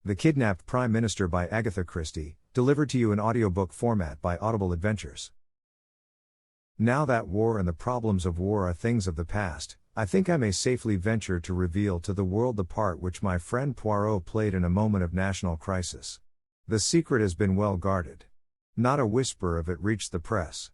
The Kidnapped Prime Minister by Agatha Christie, delivered to you in audiobook format by Audible Adventures. Now that war and the problems of war are things of the past, I think I may safely venture to reveal to the world the part which my friend Poirot played in a moment of national crisis. The secret has been well guarded. Not a whisper of it reached the press.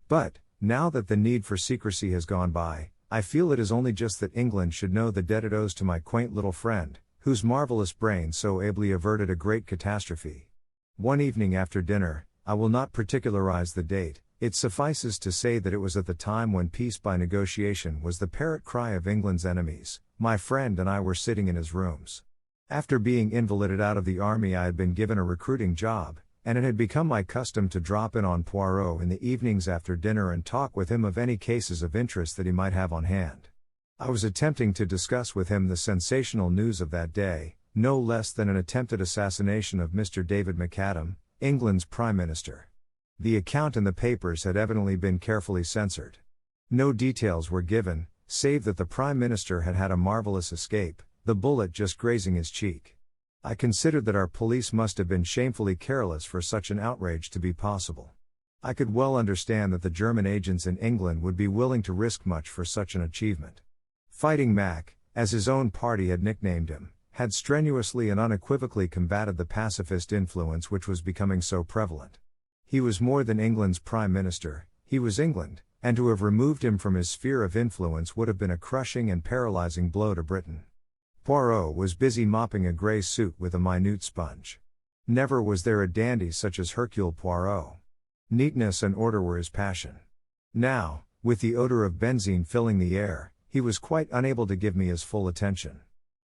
But, now that the need for secrecy has gone by, I feel it is only just that England should know the debt it owes to my quaint little friend, whose marvelous brain so ably averted a great catastrophe. One evening after dinner, I will not particularize the date, it suffices to say that it was at the time when peace by negotiation was the parrot cry of England's enemies. My friend and I were sitting in his rooms. After being invalided out of the army, I had been given a recruiting job, and it had become my custom to drop in on Poirot in the evenings after dinner and talk with him of any cases of interest that he might have on hand. I was attempting to discuss with him the sensational news of that day, no less than an attempted assassination of Mr. David McAdam, England's Prime Minister. The account in the papers had evidently been carefully censored. No details were given, save that the Prime Minister had had a marvelous escape, the bullet just grazing his cheek. I considered that our police must have been shamefully careless for such an outrage to be possible. I could well understand that the German agents in England would be willing to risk much for such an achievement. Fighting Mac, as his own party had nicknamed him, had strenuously and unequivocally combated the pacifist influence which was becoming so prevalent. He was more than England's Prime Minister, he was England, and to have removed him from his sphere of influence would have been a crushing and paralyzing blow to Britain. Poirot was busy mopping a grey suit with a minute sponge. Never was there a dandy such as Hercule Poirot. Neatness and order were his passion. Now, with the odor of benzene filling the air, he was quite unable to give me his full attention.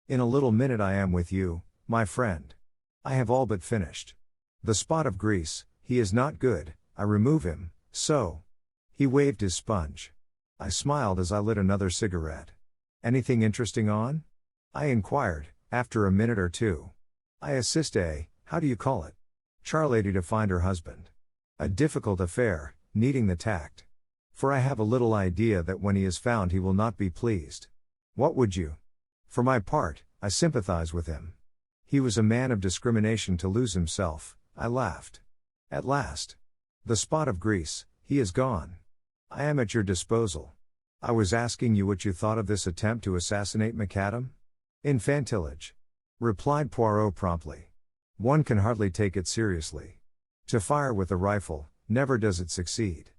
In a little minute I am with you, my friend. I have all but finished. The spot of grease, he is not good, I remove him, so. He waved his sponge. I smiled as I lit another cigarette. Anything interesting on? I inquired, after a minute or two. I assist how do you call it? Charlady to find her husband. A difficult affair, needing the tact. For I have a little idea that when he is found he will not be pleased. What would you? For my part, I sympathize with him. He was a man of discrimination to lose himself, I laughed. At last. The spot of grease, he is gone. I am at your disposal. I was asking you what you thought of this attempt to assassinate McAdam? Infantilage. Replied Poirot promptly. One can hardly take it seriously. To fire with a rifle, never does it succeed.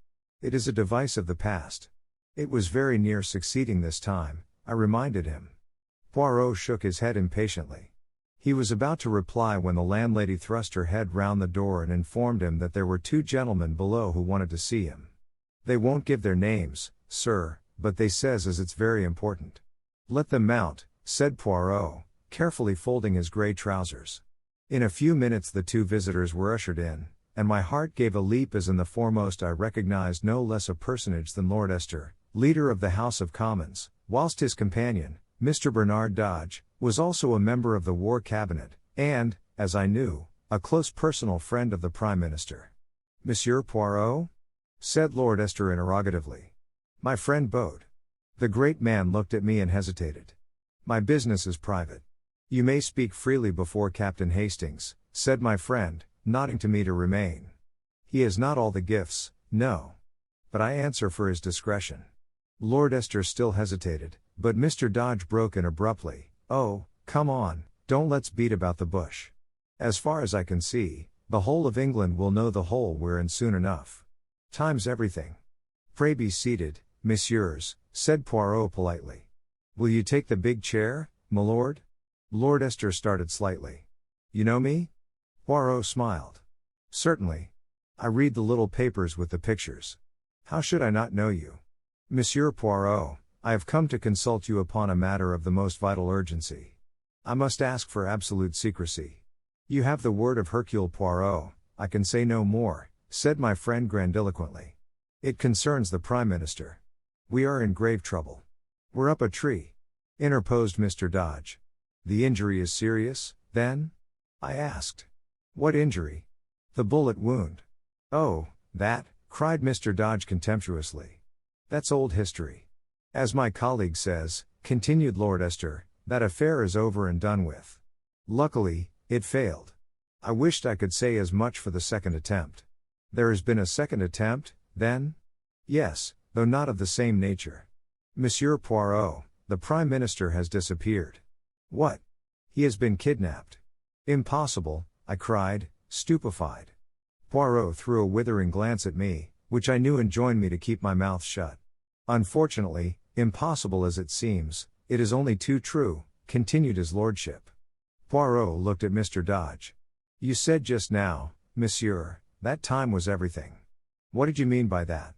It is a device of the past. It was very near succeeding this time, I reminded him. Poirot shook his head impatiently. He was about to reply when the landlady thrust her head round the door and informed him that there were two gentlemen below who wanted to see him. They won't give their names, sir, but they says as it's very important. Let them mount, said Poirot, carefully folding his grey trousers. In a few minutes the two visitors were ushered in, and my heart gave a leap as in the foremost I recognized no less a personage than Lord Esther, leader of the House of Commons, whilst his companion, Mr. Bernard Dodge, was also a member of the War Cabinet, and, as I knew, a close personal friend of the Prime Minister. Monsieur Poirot? Said Lord Esther interrogatively. My friend bowed. The great man looked at me and hesitated. My business is private. You may speak freely before Captain Hastings, said my friend, nodding to me to remain. He has not all the gifts, no. But I answer for his discretion. Lord Esther still hesitated, but Mr. Dodge broke in abruptly. Oh, come on, don't let's beat about the bush. As far as I can see, the whole of England will know the hole we're in soon enough. Time's everything. Pray be seated, messieurs, said Poirot politely. Will you take the big chair, my lord? Lord Esther started slightly. You know me? Poirot smiled. Certainly. I read the little papers with the pictures. How should I not know you? Monsieur Poirot, I have come to consult you upon a matter of the most vital urgency. I must ask for absolute secrecy. You have the word of Hercule Poirot, I can say no more, said my friend grandiloquently. It concerns the Prime Minister. We are in grave trouble. We're up a tree, interposed Mr. Dodge. The injury is serious, then? I asked. What injury? The bullet wound. Oh, that, cried Mr. Dodge contemptuously. That's old history. As my colleague says, continued Lord Esther, that affair is over and done with. Luckily, it failed. I wished I could say as much for the second attempt. There has been a second attempt, then? Yes, though not of the same nature. Monsieur Poirot, the Prime Minister has disappeared. What? He has been kidnapped. Impossible, I cried, stupefied. Poirot threw a withering glance at me, which I knew enjoined me to keep my mouth shut. Unfortunately, impossible as it seems, it is only too true, continued his lordship. Poirot looked at Mr. Dodge. You said just now, monsieur, that time was everything. What did you mean by that?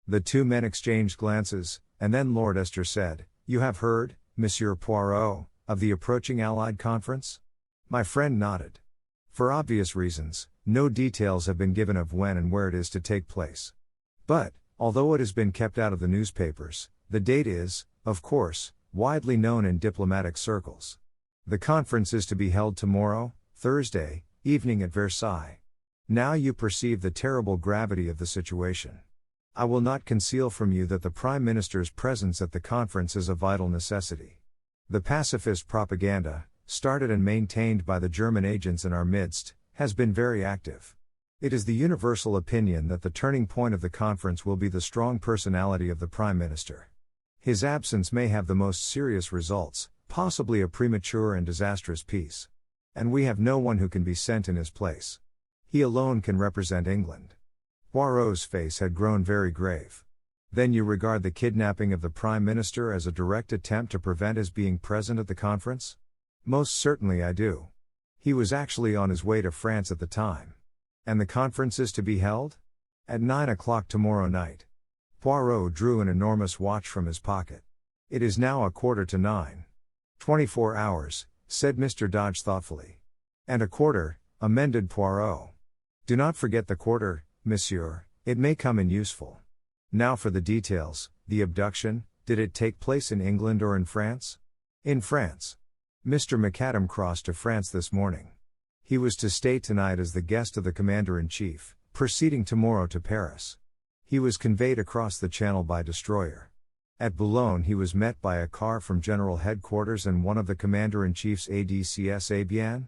The two men exchanged glances, and then Lord Esther said, You have heard, Monsieur Poirot, of the approaching Allied conference? My friend nodded. For obvious reasons, no details have been given of when and where it is to take place. But, although it has been kept out of the newspapers, the date is, of course, widely known in diplomatic circles. The conference is to be held tomorrow, Thursday, evening at Versailles. Now you perceive the terrible gravity of the situation. I will not conceal from you that the Prime Minister's presence at the conference is a vital necessity. The pacifist propaganda, started and maintained by the German agents in our midst, has been very active. It is the universal opinion that the turning point of the conference will be the strong personality of the Prime Minister. His absence may have the most serious results, possibly a premature and disastrous peace. And we have no one who can be sent in his place. He alone can represent England. Poirot's face had grown very grave. Then you regard the kidnapping of the Prime Minister as a direct attempt to prevent his being present at the conference? Most certainly I do. He was actually on his way to France at the time. And the conference is to be held? At 9 o'clock tomorrow night. Poirot drew an enormous watch from his pocket. It is now 9:15. 24 hours, said Mr. Dodge thoughtfully. And a quarter, amended Poirot. Do not forget the quarter, monsieur, it may come in useful. Now for the details. The abduction, did it take place in England or in France? In France. Mr. McAdam crossed to France this morning. He was to stay tonight as the guest of the Commander-in-Chief, proceeding tomorrow to Paris. He was conveyed across the Channel by destroyer. At Boulogne he was met by a car from General Headquarters and one of the Commander-in-Chief's ADCS Bien?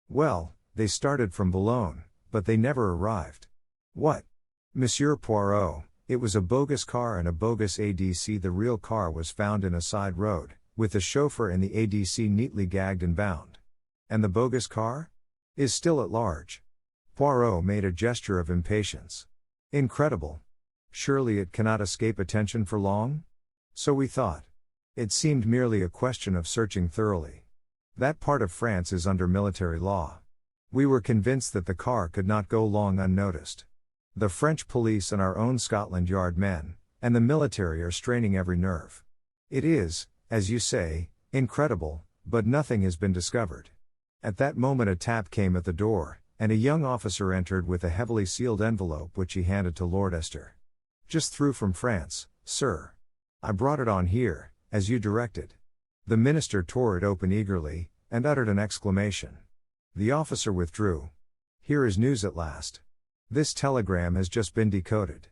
Well, they started from Boulogne, but they never arrived. What? Monsieur Poirot, it was a bogus car and a bogus ADC. The real car was found in a side road, with the chauffeur and the ADC neatly gagged and bound. And the bogus car? Is still at large. Poirot made a gesture of impatience. Incredible. Surely it cannot escape attention for long? So we thought. It seemed merely a question of searching thoroughly. That part of France is under military law. We were convinced that the car could not go long unnoticed. The French police and our own Scotland Yard men, and the military are straining every nerve. It is, as you say, incredible, but nothing has been discovered. At that moment a tap came at the door, and a young officer entered with a heavily sealed envelope which he handed to Lord Esther. Just through from France, sir. I brought it on here, as you directed. The minister tore it open eagerly, and uttered an exclamation. The officer withdrew. Here is news at last. This telegram has just been decoded.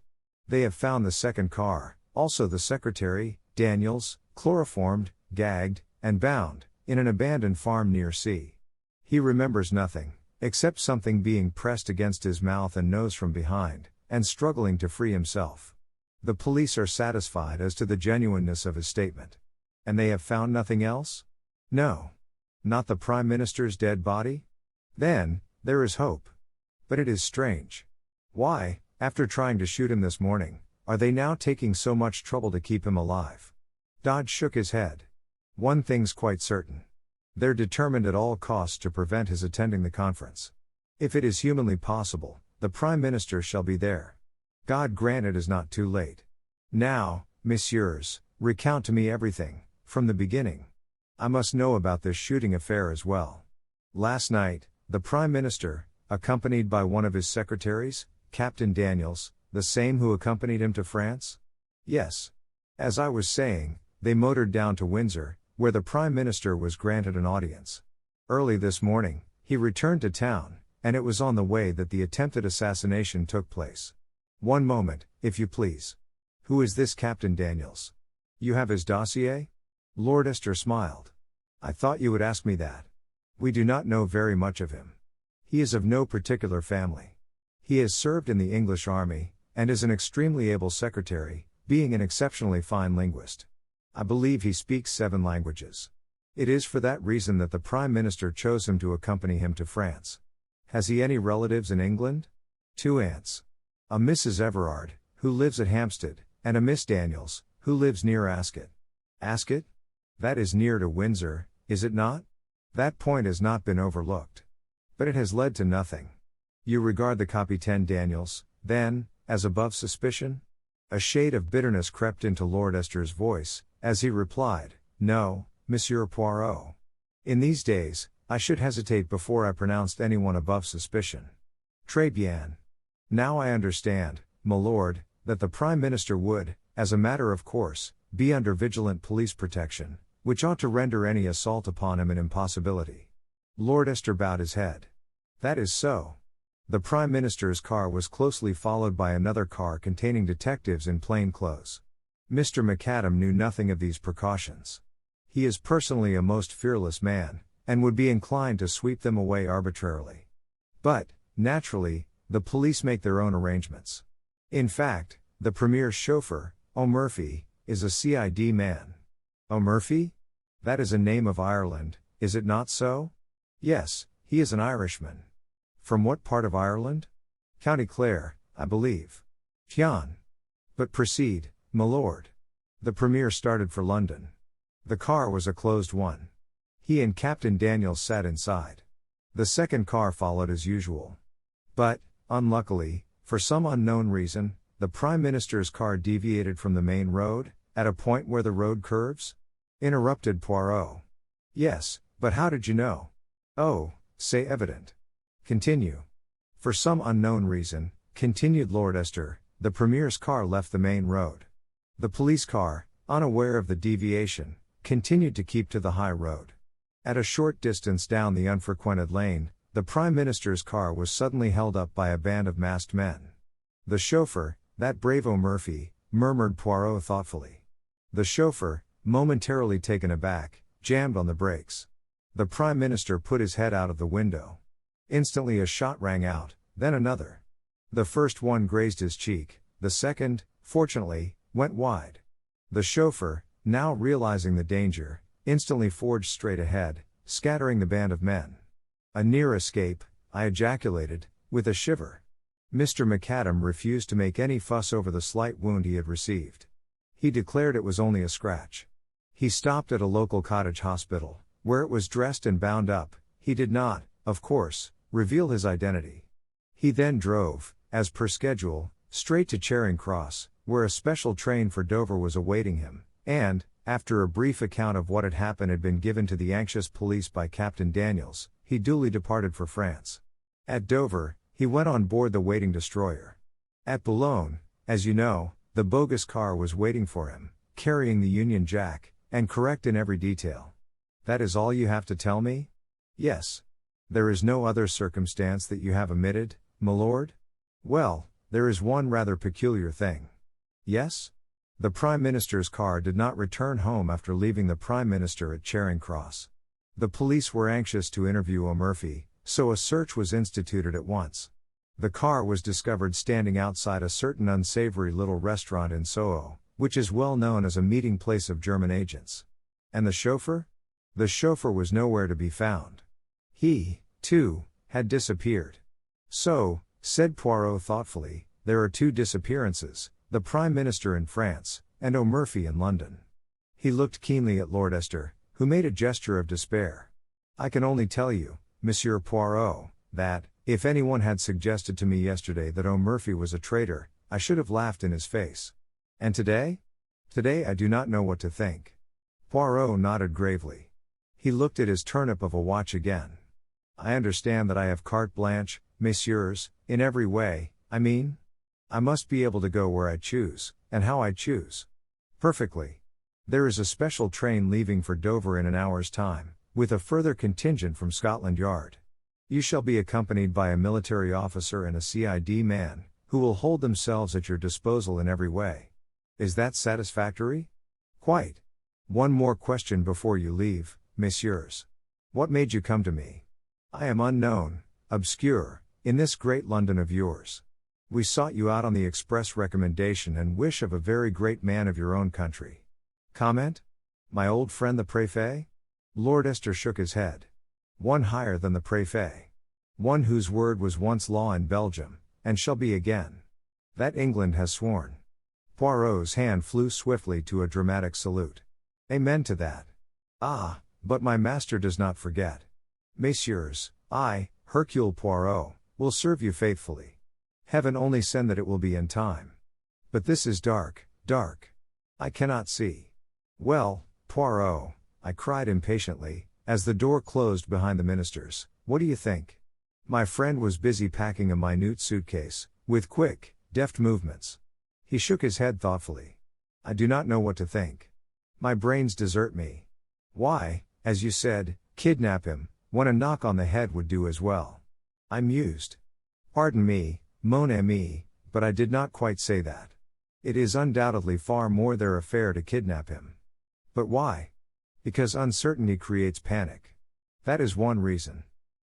They have found the second car, also the secretary, Daniels, chloroformed, gagged, and bound, in an abandoned farm near C. He remembers nothing, except something being pressed against his mouth and nose from behind, and struggling to free himself. The police are satisfied as to the genuineness of his statement. And they have found nothing else? No. Not the Prime Minister's dead body? Then, there is hope. But it is strange. Why, after trying to shoot him this morning, are they now taking so much trouble to keep him alive? Dodge shook his head. One thing's quite certain. They're determined at all costs to prevent his attending the conference. If it is humanly possible, the Prime Minister shall be there. God grant it is not too late. Now, messieurs, recount to me everything, from the beginning. I must know about this shooting affair as well. Last night, the Prime Minister, accompanied by one of his secretaries, Captain Daniels, the same who accompanied him to France? Yes. As I was saying, they motored down to Windsor, where the Prime Minister was granted an audience. Early this morning, he returned to town, and it was on the way that the attempted assassination took place. One moment, if you please. Who is this Captain Daniels? You have his dossier? Lord Esther smiled. I thought you would ask me that. We do not know very much of him. He is of no particular family. He has served in the English army, and is an extremely able secretary, being an exceptionally fine linguist. I believe he speaks 7 languages. It is for that reason that the Prime Minister chose him to accompany him to France. Has he any relatives in England? 2 aunts. A Mrs. Everard, who lives at Hampstead, and a Miss Daniels, who lives near Ascot. Ascot? That is near to Windsor, is it not? That point has not been overlooked. But it has led to nothing. You regard the Capitaine Daniels, then, as above suspicion? A shade of bitterness crept into Lord Esther's voice, as he replied, No, Monsieur Poirot. In these days, I should hesitate before I pronounced anyone above suspicion. Très bien. Now I understand, my lord, that the Prime Minister would, as a matter of course, be under vigilant police protection, which ought to render any assault upon him an impossibility. Lord Esther bowed his head. That is so. The Prime Minister's car was closely followed by another car containing detectives in plain clothes. Mr. McAdam knew nothing of these precautions. He is personally a most fearless man, and would be inclined to sweep them away arbitrarily. But, naturally, the police make their own arrangements. In fact, the Premier's chauffeur, O'Murphy, is a CID man. O'Murphy? That is a name of Ireland, is it not so? Yes, he is an Irishman. From what part of Ireland? County Clare, I believe. Tian. But proceed, my lord. The Premier started for London. The car was a closed one. He and Captain Daniels sat inside. The second car followed as usual. But, unluckily, for some unknown reason, the Prime Minister's car deviated from the main road, at a point where the road curves? Interrupted Poirot. Yes, but how did you know? Oh, c'est evident. Continue. For some unknown reason, continued Lord Esther, the Premier's car left the main road. The police car, unaware of the deviation, continued to keep to the high road. At a short distance down the unfrequented lane, the Prime Minister's car was suddenly held up by a band of masked men. The chauffeur, that brave O'Murphy, murmured Poirot thoughtfully. The chauffeur, momentarily taken aback, jammed on the brakes. The Prime Minister put his head out of the window. Instantly a shot rang out, then another. The first one grazed his cheek, the second, fortunately, went wide. The chauffeur, now realizing the danger, instantly forged straight ahead, scattering the band of men. A near escape, I ejaculated, with a shiver. Mr. McAdam refused to make any fuss over the slight wound he had received. He declared it was only a scratch. He stopped at a local cottage hospital, where it was dressed and bound up. He did not, of course, reveal his identity. He then drove, as per schedule, straight to Charing Cross, where a special train for Dover was awaiting him, and, after a brief account of what had happened had been given to the anxious police by Captain Daniels, he duly departed for France. At Dover, he went on board the waiting destroyer. At Boulogne, as you know, the bogus car was waiting for him, carrying the Union Jack, and correct in every detail. That is all you have to tell me? Yes. There is no other circumstance that you have omitted, my lord? Well, there is one rather peculiar thing. Yes? The Prime Minister's car did not return home after leaving the Prime Minister at Charing Cross. The police were anxious to interview O'Murphy, so a search was instituted at once. The car was discovered standing outside a certain unsavory little restaurant in Soho, which is well known as a meeting place of German agents. And the chauffeur? The chauffeur was nowhere to be found. He, too, had disappeared. So, said Poirot thoughtfully, there are 2 disappearances, the Prime Minister in France, and O'Murphy in London. He looked keenly at Lord Esther, who made a gesture of despair. I can only tell you, Monsieur Poirot, that, if anyone had suggested to me yesterday that O'Murphy was a traitor, I should have laughed in his face. And today? Today I do not know what to think. Poirot nodded gravely. He looked at his turnip of a watch again. I understand that I have carte blanche, messieurs, in every way, I mean? I must be able to go where I choose, and how I choose. Perfectly. There is a special train leaving for Dover in an hour's time, with a further contingent from Scotland Yard. You shall be accompanied by a military officer and a CID man, who will hold themselves at your disposal in every way. Is that satisfactory? Quite. One more question before you leave, messieurs. What made you come to me? I am unknown, obscure, in this great London of yours. We sought you out on the express recommendation and wish of a very great man of your own country. Comment? My old friend the Préfet? Lord Esther shook his head. One higher than the Préfet. One whose word was once law in Belgium, and shall be again. That England has sworn. Poirot's hand flew swiftly to a dramatic salute. Amen to that. Ah, but my master does not forget. Messieurs, I, Hercule Poirot, will serve you faithfully. Heaven only send that it will be in time. But this is dark, dark. I cannot see. Well, Poirot, I cried impatiently, as the door closed behind the ministers, what do you think? My friend was busy packing a minute suitcase, with quick, deft movements. He shook his head thoughtfully. I do not know what to think. My brains desert me. Why, as you said, kidnap him, when a knock on the head would do as well. I mused. Pardon me, mon ami, but I did not quite say that. It is undoubtedly far more their affair to kidnap him. But why? Because uncertainty creates panic. That is one reason.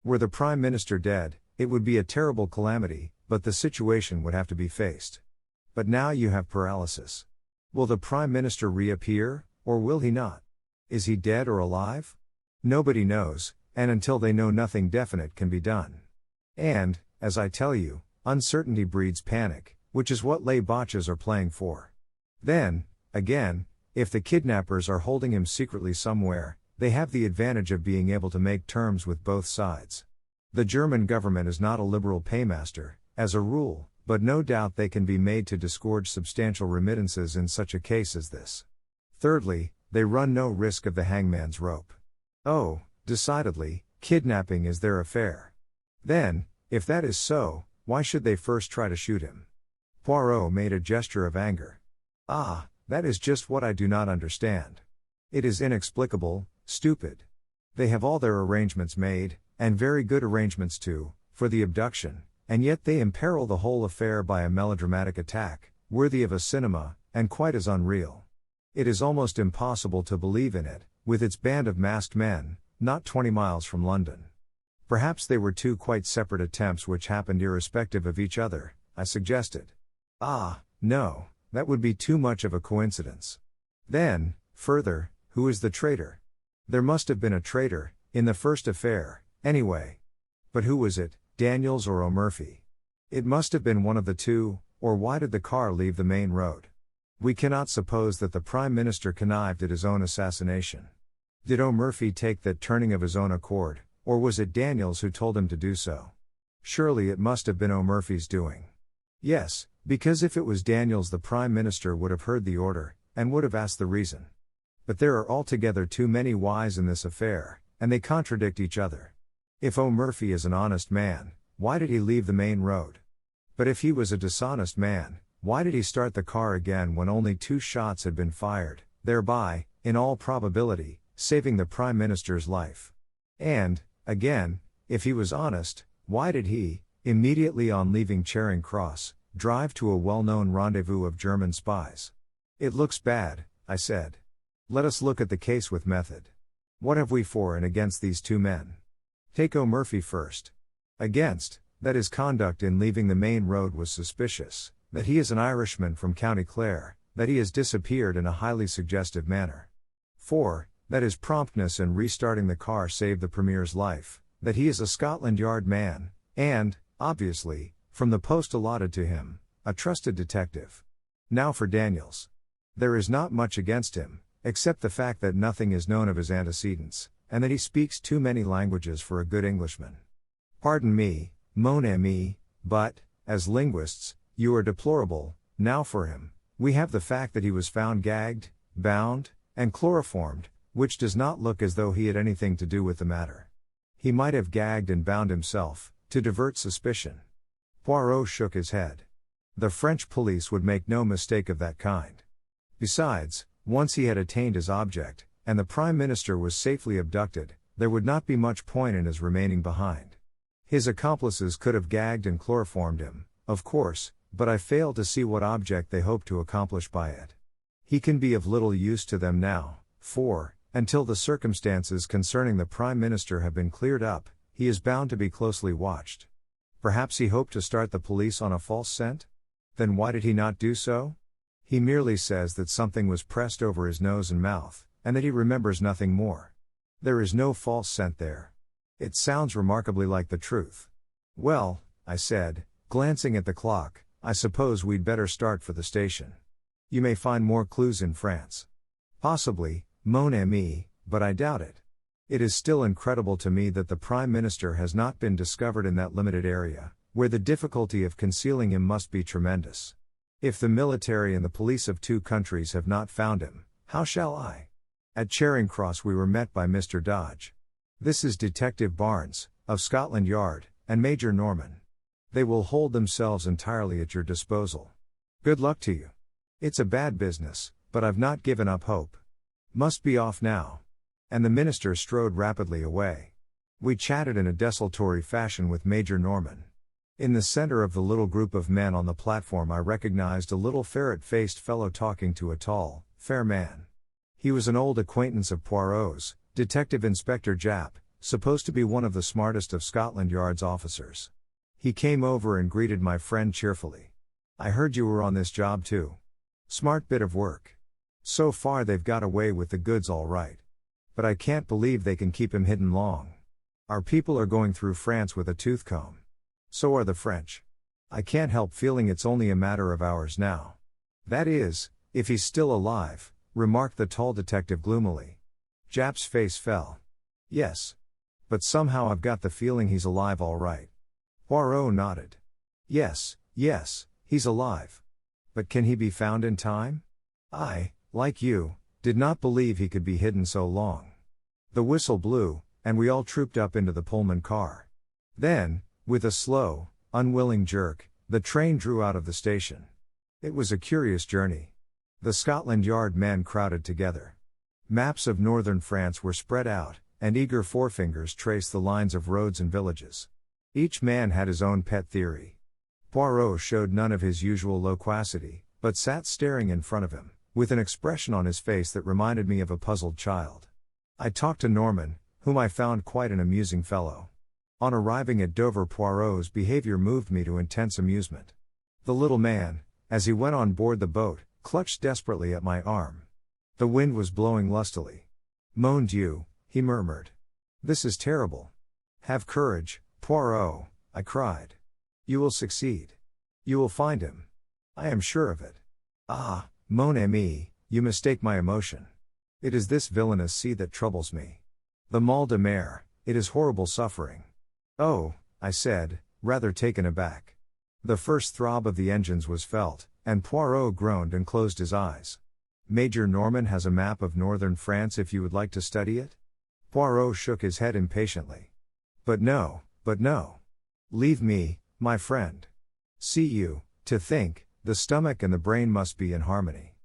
Were the Prime Minister dead, it would be a terrible calamity, but the situation would have to be faced. But now you have paralysis. Will the Prime Minister reappear, or will he not? Is he dead or alive? Nobody knows, and until they know, nothing definite can be done. And, as I tell you, uncertainty breeds panic, which is what les botches are playing for. Then, again, if the kidnappers are holding him secretly somewhere, they have the advantage of being able to make terms with both sides. The German government is not a liberal paymaster, as a rule, but no doubt they can be made to disgorge substantial remittances in such a case as this. Thirdly, they run no risk of the hangman's rope. Oh, decidedly, kidnapping is their affair. Then, if that is so, why should they first try to shoot him? Poirot made a gesture of anger. Ah, that is just what I do not understand. It is inexplicable, stupid. They have all their arrangements made, and very good arrangements too, for the abduction, and yet they imperil the whole affair by a melodramatic attack, worthy of a cinema, and quite as unreal. It is almost impossible to believe in it, with its band of masked men, not 20 miles from London. Perhaps they were two quite separate attempts which happened irrespective of each other, I suggested. Ah, no, that would be too much of a coincidence. Then, further, who is the traitor? There must have been a traitor, in the first affair, anyway. But who was it, Daniels or O'Murphy? It must have been one of the two, or why did the car leave the main road? We cannot suppose that the Prime Minister connived at his own assassination. Did O'Murphy take that turning of his own accord, or was it Daniels who told him to do so? Surely it must have been O'Murphy's doing. Yes, because if it was Daniels, the Prime Minister would have heard the order, and would have asked the reason. But there are altogether too many whys in this affair, and they contradict each other. If O'Murphy is an honest man, why did he leave the main road? But if he was a dishonest man, why did he start the car again when only 2 shots had been fired, thereby, in all probability, saving the Prime Minister's life? And, again, if he was honest, why did he, immediately on leaving Charing Cross, drive to a well-known rendezvous of German spies? It looks bad, I said. Let us look at the case with method. What have we for and against these 2 men? Take O'Murphy first. Against, that his conduct in leaving the main road was suspicious, that he is an Irishman from County Clare, that he has disappeared in a highly suggestive manner. 4. That his promptness in restarting the car saved the Premier's life, that he is a Scotland Yard man, and, obviously, from the post allotted to him, a trusted detective. Now for Daniels. There is not much against him, except the fact that nothing is known of his antecedents, and that he speaks too many languages for a good Englishman. Pardon me, mon ami, but, as linguists, you are deplorable. Now for him, we have the fact that he was found gagged, bound, and chloroformed, which does not look as though he had anything to do with the matter. He might have gagged and bound himself, to divert suspicion. Poirot shook his head. The French police would make no mistake of that kind. Besides, once he had attained his object, and the Prime Minister was safely abducted, there would not be much point in his remaining behind. His accomplices could have gagged and chloroformed him, of course, but I fail to see what object they hope to accomplish by it. He can be of little use to them now, for, Until the circumstances concerning the Prime Minister have been cleared up, he is bound to be closely watched. Perhaps he hoped to start the police on a false scent? Then why did he not do so? He merely says that something was pressed over his nose and mouth, and that he remembers nothing more. There is no false scent there. It sounds remarkably like the truth. Well, I said, glancing at the clock, I suppose we'd better start for the station. You may find more clues in France. Possibly, mon ami, but I doubt it. It is still incredible to me that the Prime Minister has not been discovered in that limited area, where the difficulty of concealing him must be tremendous. If the military and the police of two countries have not found him, how shall I? At Charing Cross we were met by Mr. Dodge. This is Detective Barnes, of Scotland Yard, and Major Norman. They will hold themselves entirely at your disposal. Good luck to you. It's a bad business, but I've not given up hope. Must be off now. And the minister strode rapidly away. We chatted in a desultory fashion with Major Norman. In the center of the little group of men on the platform I recognized a little ferret-faced fellow talking to a tall, fair man. He was an old acquaintance of Poirot's, Detective Inspector Japp, supposed to be one of the smartest of Scotland Yard's officers. He came over and greeted my friend cheerfully. I heard you were on this job too. Smart bit of work. So far they've got away with the goods all right. But I can't believe they can keep him hidden long. Our people are going through France with a tooth comb. So are the French. I can't help feeling it's only a matter of hours now. That is, if he's still alive, remarked the tall detective gloomily. Japp's face fell. Yes. But somehow I've got the feeling he's alive all right. Poirot nodded. Yes, he's alive. But can he be found in time? I, like you, did not believe he could be hidden so long. The whistle blew, and we all trooped up into the Pullman car. Then, with a slow, unwilling jerk, the train drew out of the station. It was a curious journey. The Scotland Yard men crowded together. Maps of northern France were spread out, and eager forefingers traced the lines of roads and villages. Each man had his own pet theory. Poirot showed none of his usual loquacity, but sat staring in front of him, with an expression on his face that reminded me of a puzzled child. I talked to Norman, whom I found quite an amusing fellow. On arriving at Dover, Poirot's behavior moved me to intense amusement. The little man, as he went on board the boat, clutched desperately at my arm. The wind was blowing lustily. Mon Dieu, he murmured. This is terrible. Have courage, Poirot, I cried. You will succeed. You will find him. I am sure of it. Ah, mon ami, you mistake my emotion. It is this villainous sea that troubles me. The mal de mer, it is horrible suffering. Oh, I said, rather taken aback. The first throb of the engines was felt, and Poirot groaned and closed his eyes. Major Norman has a map of northern France if you would like to study it? Poirot shook his head impatiently. But no. Leave me, my friend. See you, to think, the stomach and the brain must be in harmony.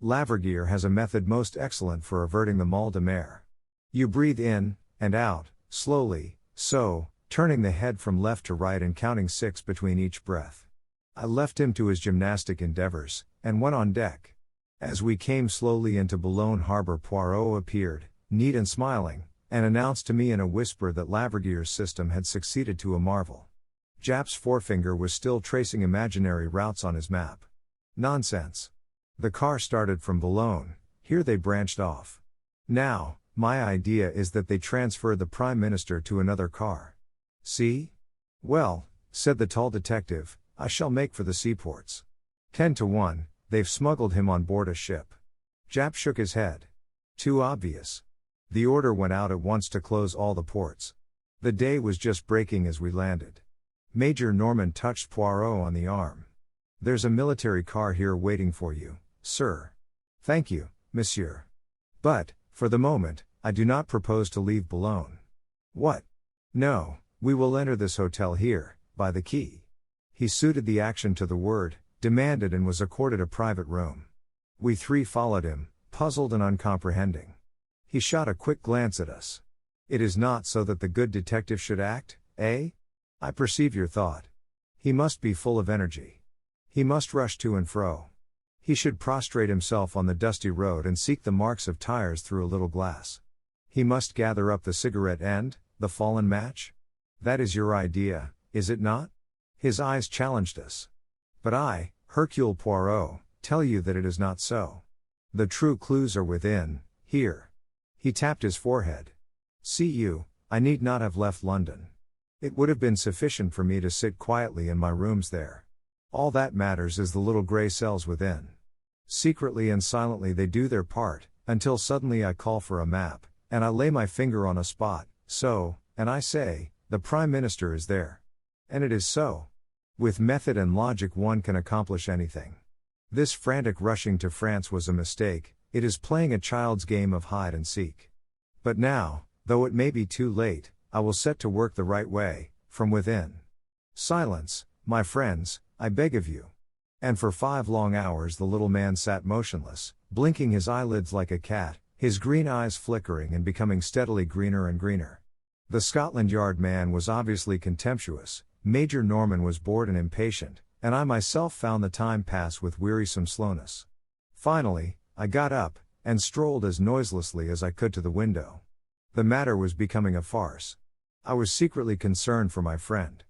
Lavergier has a method most excellent for averting the mal de mer. You breathe in, and out, slowly, so, turning the head from left to right and counting 6 between each breath. I left him to his gymnastic endeavors, and went on deck. As we came slowly into Boulogne harbor, Poirot appeared, neat and smiling, and announced to me in a whisper that Lavergier's system had succeeded to a marvel. Japp's forefinger was still tracing imaginary routes on his map. Nonsense. The car started from Boulogne, here they branched off. Now, my idea is that they transferred the Prime Minister to another car. See? Well, said the tall detective, I shall make for the seaports. 10 to 1, they've smuggled him on board a ship. Japp shook his head. Too obvious. The order went out at once to close all the ports. The day was just breaking as we landed. Major Norman touched Poirot on the arm. There's a military car here waiting for you, sir. Thank you, monsieur. But, for the moment, I do not propose to leave Boulogne. What? No, we will enter this hotel here, by the quay. He suited the action to the word, demanded and was accorded a private room. We three followed him, puzzled and uncomprehending. He shot a quick glance at us. It is not so that the good detective should act, eh? I perceive your thought. He must be full of energy. He must rush to and fro. He should prostrate himself on the dusty road and seek the marks of tires through a little glass. He must gather up the cigarette end, the fallen match? That is your idea, is it not? His eyes challenged us. But I, Hercule Poirot, tell you that it is not so. The true clues are within, here. He tapped his forehead. See you, I need not have left London. It would have been sufficient for me to sit quietly in my rooms there. All that matters is the little grey cells within. Secretly and silently they do their part, until suddenly I call for a map, and I lay my finger on a spot, so, and I say, the Prime Minister is there. And it is so. With method and logic one can accomplish anything. This frantic rushing to France was a mistake, it is playing a child's game of hide and seek. But now, though it may be too late, I will set to work the right way, from within. Silence, my friends, I beg of you. And for 5 long hours the little man sat motionless, blinking his eyelids like a cat, his green eyes flickering and becoming steadily greener and greener. The Scotland Yard man was obviously contemptuous, Major Norman was bored and impatient, and I myself found the time pass with wearisome slowness. Finally, I got up, and strolled as noiselessly as I could to the window. The matter was becoming a farce. I was secretly concerned for my friend.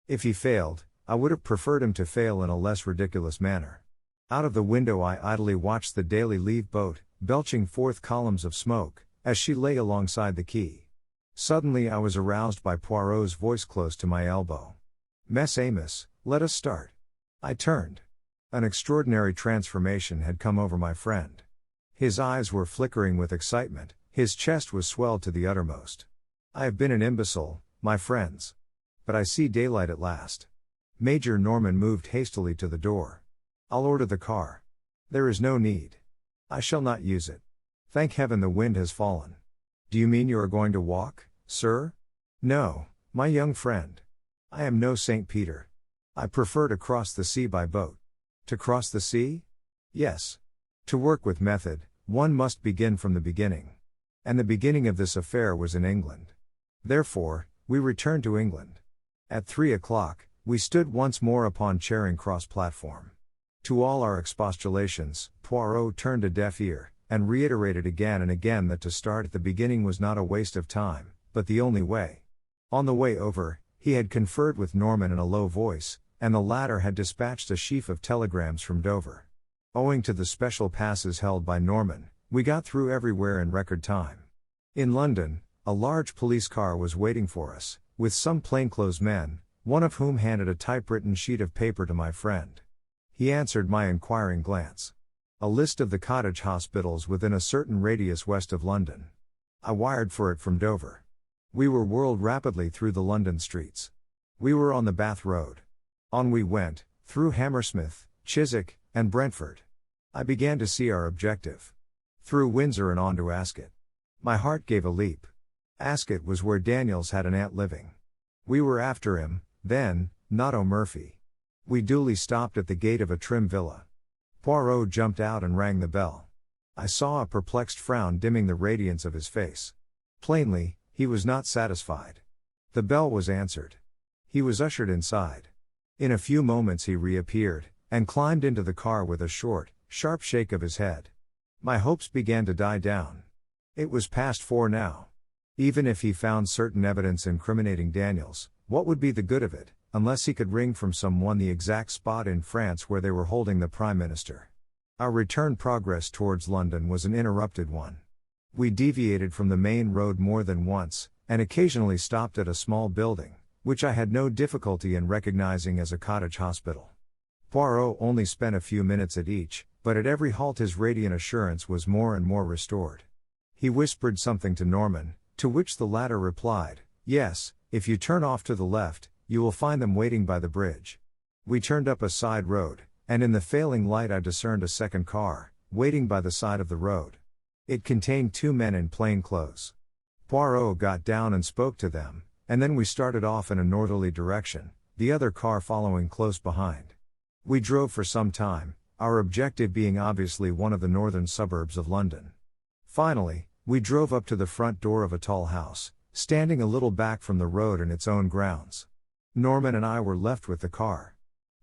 If he failed, I would have preferred him to fail in a less ridiculous manner. Out of the window I idly watched the Daily Leave boat, belching forth columns of smoke, as she lay alongside the quay. Suddenly I was aroused by Poirot's voice close to my elbow. Mess Amos, let us start. I turned. An extraordinary transformation had come over my friend. His eyes were flickering with excitement, his chest was swelled to the uttermost. I have been an imbecile, my friends. But I see daylight at last. Major Norman moved hastily to the door. I'll order the car. There is no need. I shall not use it. Thank heaven the wind has fallen. Do you mean you are going to walk, sir? No, my young friend. I am no St. Peter. I prefer to cross the sea by boat. To cross the sea? Yes. To work with method, one must begin from the beginning. And the beginning of this affair was in England. Therefore, we returned to England. At 3 o'clock, we stood once more upon Charing Cross platform. To all our expostulations, Poirot turned a deaf ear, and reiterated again and again that to start at the beginning was not a waste of time, but the only way. On the way over, he had conferred with Norman in a low voice, and the latter had dispatched a sheaf of telegrams from Dover. Owing to the special passes held by Norman, we got through everywhere in record time. In London, a large police car was waiting for us, with some plainclothes men, one of whom handed a typewritten sheet of paper to my friend. He answered my inquiring glance. A list of the cottage hospitals within a certain radius west of London. I wired for it from Dover. We were whirled rapidly through the London streets. We were on the Bath Road. On we went, through Hammersmith, Chiswick, and Brentford. I began to see our objective. Through Windsor and on to Ascot. My heart gave a leap. Ascot was where Daniels had an aunt living. We were after him, then, not O'Murphy. We duly stopped at the gate of a trim villa. Poirot jumped out and rang the bell. I saw a perplexed frown dimming the radiance of his face. Plainly, he was not satisfied. The bell was answered. He was ushered inside. In a few moments he reappeared, and climbed into the car with a short, sharp shake of his head. My hopes began to die down. It was past 4 now. Even if he found certain evidence incriminating Daniels, what would be the good of it, unless he could wring from someone the exact spot in France where they were holding the Prime Minister? Our return progress towards London was an interrupted one. We deviated from the main road more than once, and occasionally stopped at a small building, which I had no difficulty in recognizing as a cottage hospital. Poirot only spent a few minutes at each, but at every halt his radiant assurance was more and more restored. He whispered something to Norman, to which the latter replied, "Yes, if you turn off to the left, you will find them waiting by the bridge." We turned up a side road, and in the failing light I discerned a second car, waiting by the side of the road. It contained 2 men in plain clothes. Poirot got down and spoke to them, and then we started off in a northerly direction, the other car following close behind. We drove for some time, our objective being obviously one of the northern suburbs of London. Finally, we drove up to the front door of a tall house, standing a little back from the road in its own grounds. Norman and I were left with the car.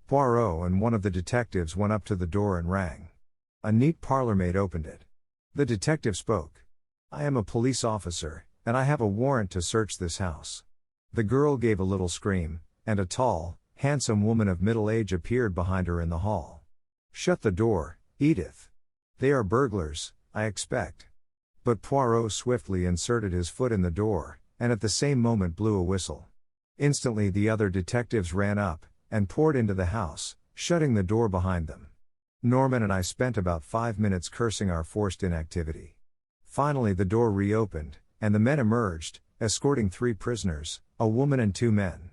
Poirot and one of the detectives went up to the door and rang. A neat parlourmaid opened it. The detective spoke. "I am a police officer, and I have a warrant to search this house." The girl gave a little scream, and a tall, handsome woman of middle age appeared behind her in the hall. "Shut the door, Edith. They are burglars, I expect." But Poirot swiftly inserted his foot in the door, and at the same moment blew a whistle. Instantly the other detectives ran up, and poured into the house, shutting the door behind them. Norman and I spent about 5 minutes cursing our forced inactivity. Finally the door reopened, and the men emerged, escorting 3 prisoners, a woman and 2 men.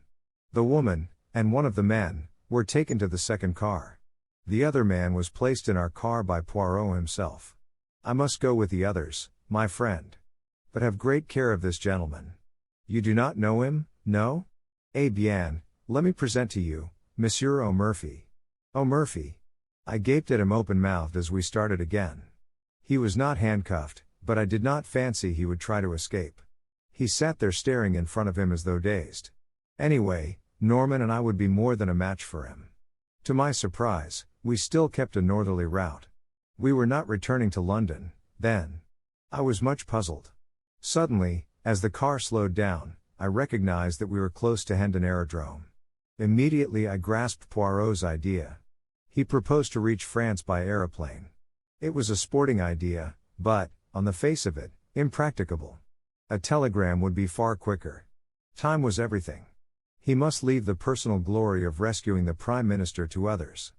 The woman, and one of the men, were taken to the second car. The other man was placed in our car by Poirot himself. "I must go with the others, my friend. But have great care of this gentleman. You do not know him, no? Eh bien, let me present to you, Monsieur O'Murphy." O'Murphy. I gaped at him open-mouthed as we started again. He was not handcuffed, but I did not fancy he would try to escape. He sat there staring in front of him as though dazed. Anyway, Norman and I would be more than a match for him. To my surprise, we still kept a northerly route. We were not returning to London, then. I was much puzzled. Suddenly, as the car slowed down, I recognized that we were close to Hendon Aerodrome. Immediately I grasped Poirot's idea. He proposed to reach France by aeroplane. It was a sporting idea, but, on the face of it, impracticable. A telegram would be far quicker. Time was everything. He must leave the personal glory of rescuing the Prime Minister to others.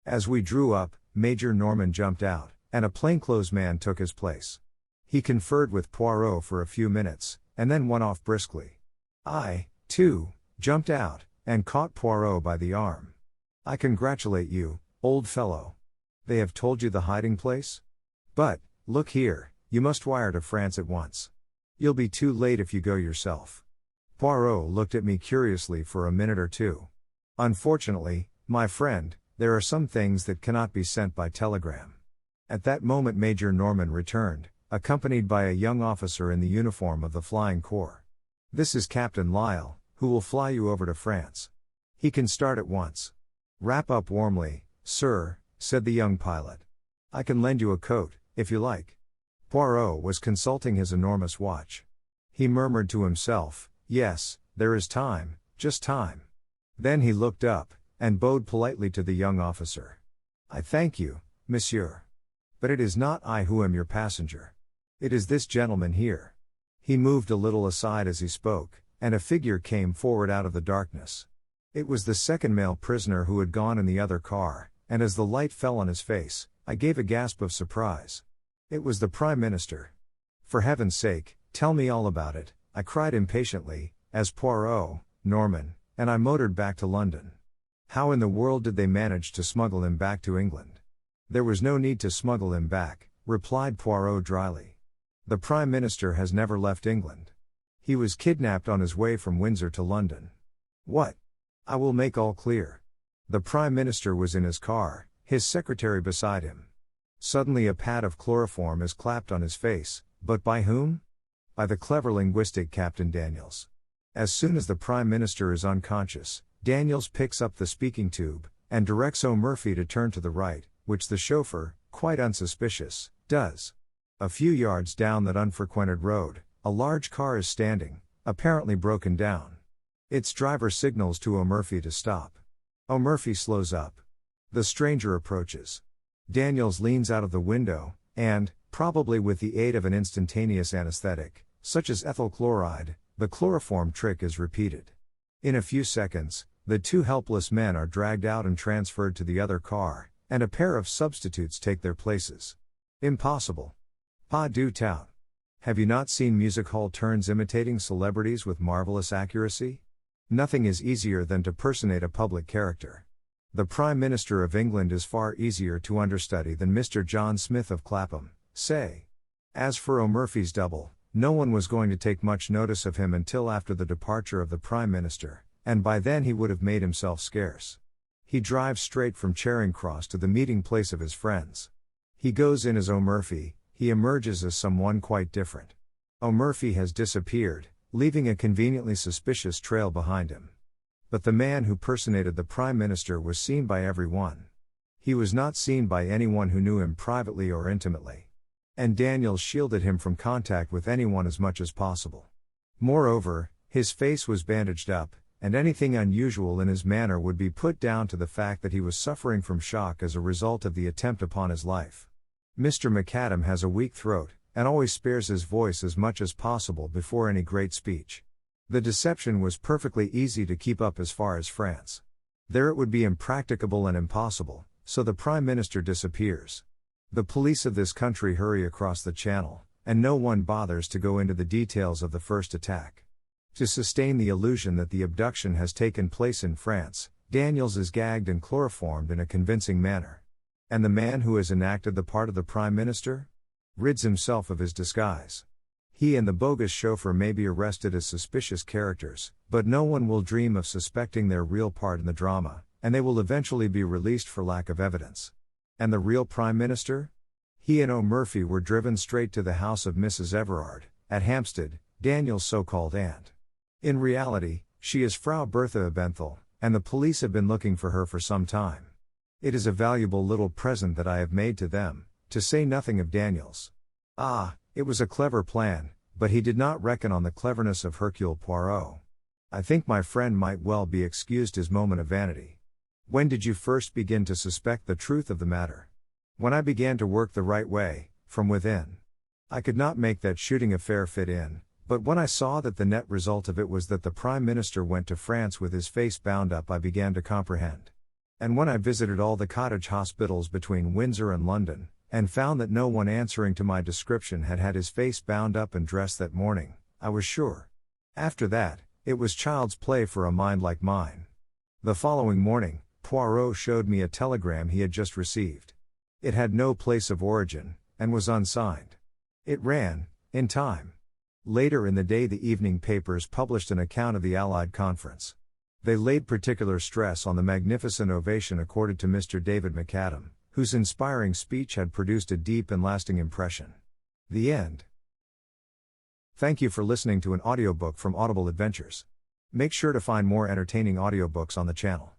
As we drew up, Major Norman jumped out, and a plainclothes man took his place. He conferred with Poirot for a few minutes, and then went off briskly. I, too, jumped out, and caught Poirot by the arm. "I congratulate you, old fellow. They have told you the hiding place? But, look here, you must wire to France at once. You'll be too late if you go yourself." Poirot looked at me curiously for a minute or two. "Unfortunately, my friend, there are some things that cannot be sent by telegram." At that moment Major Norman returned, accompanied by a young officer in the uniform of the Flying Corps. "This is Captain Lyle, who will fly you over to France. He can start at once." "Wrap up warmly, sir," said the young pilot. "I can lend you a coat, if you like." Poirot was consulting his enormous watch. He murmured to himself, "Yes, there is time, just time." Then he looked up, and bowed politely to the young officer. "I thank you, monsieur. But it is not I who am your passenger. It is this gentleman here." He moved a little aside as he spoke, and a figure came forward out of the darkness. It was the second male prisoner who had gone in the other car, and as the light fell on his face, I gave a gasp of surprise. It was the Prime Minister. "For heaven's sake, tell me all about it," I cried impatiently, as Poirot, Norman, and I motored back to London. "How in the world did they manage to smuggle him back to England?" "There was no need to smuggle him back," replied Poirot dryly. "The Prime Minister has never left England. He was kidnapped on his way from Windsor to London." "What?" "I will make all clear. The Prime Minister was in his car, his secretary beside him. Suddenly a pad of chloroform is clapped on his face, but by whom? By the clever linguistic Captain Daniels. As soon as the Prime Minister is unconscious, Daniels picks up the speaking tube, and directs O'Murphy to turn to the right, which the chauffeur, quite unsuspicious, does. A few yards down that unfrequented road, a large car is standing, apparently broken down. Its driver signals to O'Murphy to stop. O'Murphy slows up. The stranger approaches. Daniels leans out of the window, and, probably with the aid of an instantaneous anesthetic, such as ethyl chloride, the chloroform trick is repeated. In a few seconds, the 2 helpless men are dragged out and transferred to the other car, and a pair of substitutes take their places. Impossible. Pas du tout. Have you not seen music hall turns imitating celebrities with marvelous accuracy? Nothing is easier than to personate a public character. The Prime Minister of England is far easier to understudy than Mr. John Smith of Clapham, say. As for O'Murphy's double, no one was going to take much notice of him until after the departure of the Prime Minister, and by then he would have made himself scarce. He drives straight from Charing Cross to the meeting place of his friends. He goes in as O'Murphy, he emerges as someone quite different. O'Murphy has disappeared, leaving a conveniently suspicious trail behind him. But the man who personated the Prime Minister was seen by everyone. He was not seen by anyone who knew him privately or intimately. And Daniels shielded him from contact with anyone as much as possible. Moreover, his face was bandaged up, and anything unusual in his manner would be put down to the fact that he was suffering from shock as a result of the attempt upon his life. Mr. McAdam has a weak throat, and always spares his voice as much as possible before any great speech. The deception was perfectly easy to keep up as far as France. There it would be impracticable and impossible, so the Prime Minister disappears. The police of this country hurry across the channel, and no one bothers to go into the details of the first attack. To sustain the illusion that the abduction has taken place in France, Daniels is gagged and chloroformed in a convincing manner. And the man who has enacted the part of the Prime Minister rids himself of his disguise. He and the bogus chauffeur may be arrested as suspicious characters, but no one will dream of suspecting their real part in the drama, and they will eventually be released for lack of evidence. And the real Prime Minister? He and O'Murphy were driven straight to the house of Mrs. Everard, at Hampstead, Daniel's so-called aunt. In reality, she is Frau Bertha Ebenthal, and the police have been looking for her for some time. It is a valuable little present that I have made to them, to say nothing of Daniels. It was a clever plan, but he did not reckon on the cleverness of Hercule Poirot. I think my friend might well be excused his moment of vanity. When did you first begin to suspect the truth of the matter? When I began to work the right way, from within. I could not make that shooting affair fit in, but when I saw that the net result of it was that the Prime Minister went to France with his face bound up, I began to comprehend. And when I visited all the cottage hospitals between Windsor and London, and found that no one answering to my description had had his face bound up and dressed that morning, I was sure. After that, it was child's play for a mind like mine. The following morning, Poirot showed me a telegram he had just received. It had no place of origin, and was unsigned. It ran, "In time." Later in the day the evening papers published an account of the Allied conference. They laid particular stress on the magnificent ovation accorded to Mr. David McAdam, whose inspiring speech had produced a deep and lasting impression. The end. Thank you for listening to an audiobook from Audible Adventures. Make sure to find more entertaining audiobooks on the channel.